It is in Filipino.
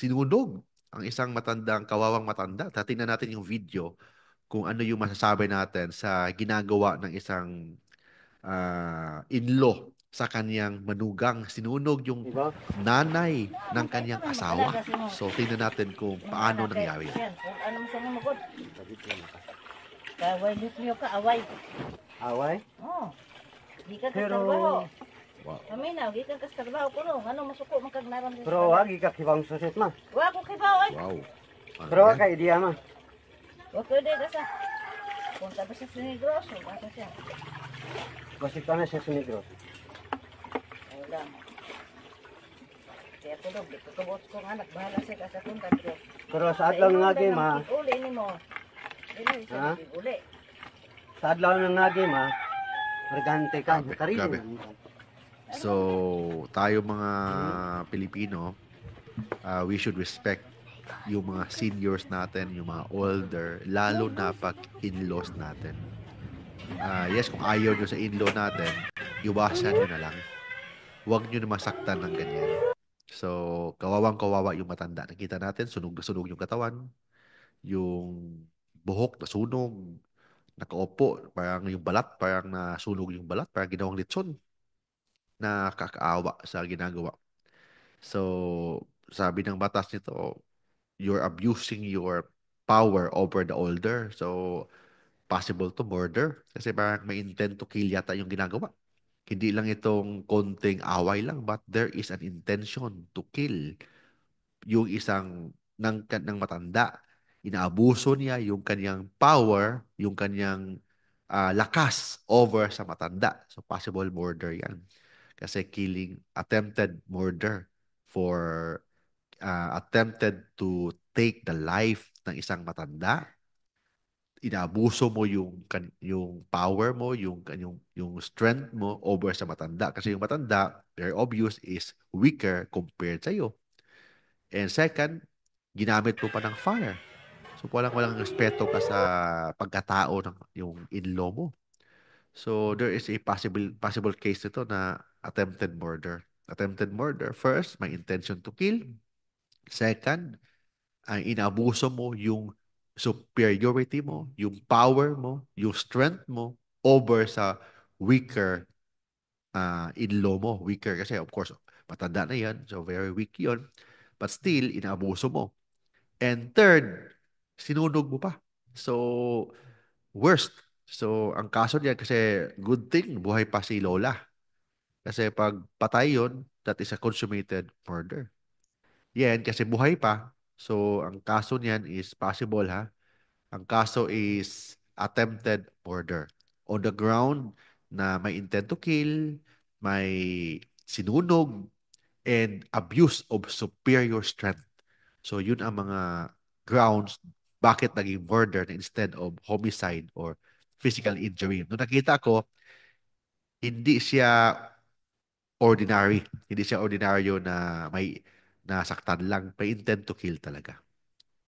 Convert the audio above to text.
sinunog ang isang kawawang matanda. Tatingnan natin yung video kung ano yung masasabi natin sa ginagawa ng isang in-law sa kanyang manugang. Sinunog yung Diba? nanay ng Kaya kanyang naman asawa. mag-alaga si mo. So, tingnan natin kung Yung paano anak kay nangyari yun. yan. Kung ano mo sa mga magod. Kaway niyo ka, away. Away? Oh. Di ka Pero, trabaho. Wow. Kami na, di ka trabaho ko no. Ano masuko magkagnaram sa pero wagi ka kibang susit ma. Wa ko kibaw ay. Wow. Ano Pero yan? ka idea ma. Wa ko de sa. Kung tapos sa sinigros, basta siya. Kasi ka na sa Negros. Ay lang. Kaya tulog, di ko kabot kong anak, bahala siya sa punta. Pero sa adlaw nga ma, Uli ni mo. Dili Ha? siya uli. sa adlaw nga ma, regante ka, Grabe, nakarili grabe. na. So, tayo mga Pilipino, we should respect yung mga seniors natin, yung mga older, lalo na pag in-laws natin. Yes, kung ayaw nyo sa in-law natin, iwasan nyo na lang. Huwag nyo na masaktan ng ganyan. So, kawawang-kawawa yung matanda. Nakita natin, sunog na sunog yung katawan, yung buhok na sunog, nakaupo, parang yung balat, parang nasunog yung balat, parang ginawang litson na kakaawa sa ginagawa. So, sabi ng batas nito, you're abusing your power over the older. So, possible to murder kasi parang may intent to kill yata yung ginagawa. Hindi lang itong konting away lang, but there is an intention to kill yung isang ng matanda. Inaabuso niya yung kanyang power, yung kanyang lakas over sa matanda. So possible murder yan. Kasi attempted murder for attempted to take the life ng isang matanda. Inaabuso mo yung power mo, yung strength mo over sa matanda. Kasi yung matanda, very obvious, is weaker compared sa iyo. And second, ginamit mo pa ng fire. So walang respeto ka sa pagkatao ng yung in-law mo. So there is a possible case nito na attempted murder. Attempted murder, first, may intention to kill. Second, ay inaabuso mo yung superiority mo, yung power mo, yung strength mo over sa weaker in-law mo. Weaker kasi of course, matanda na yan, so very weak yun. But still, inaabuso mo. And third, sinunog mo pa. So, worst. So, ang kaso niyan kasi good thing, buhay pa si Lola. Kasi pag patay yun, that is a consummated murder. Yan, kasi buhay pa. So, ang kaso niyan is possible ha. Ang kaso is attempted murder. On the ground na may intent to kill, may sinunog, and abuse of superior strength. So yun ang mga grounds bakit naging murder instead of homicide or physical injury. Nung nakita ko, hindi siya ordinary. Hindi siya ordinaryo na may nasaktan lang. May intent to kill talaga.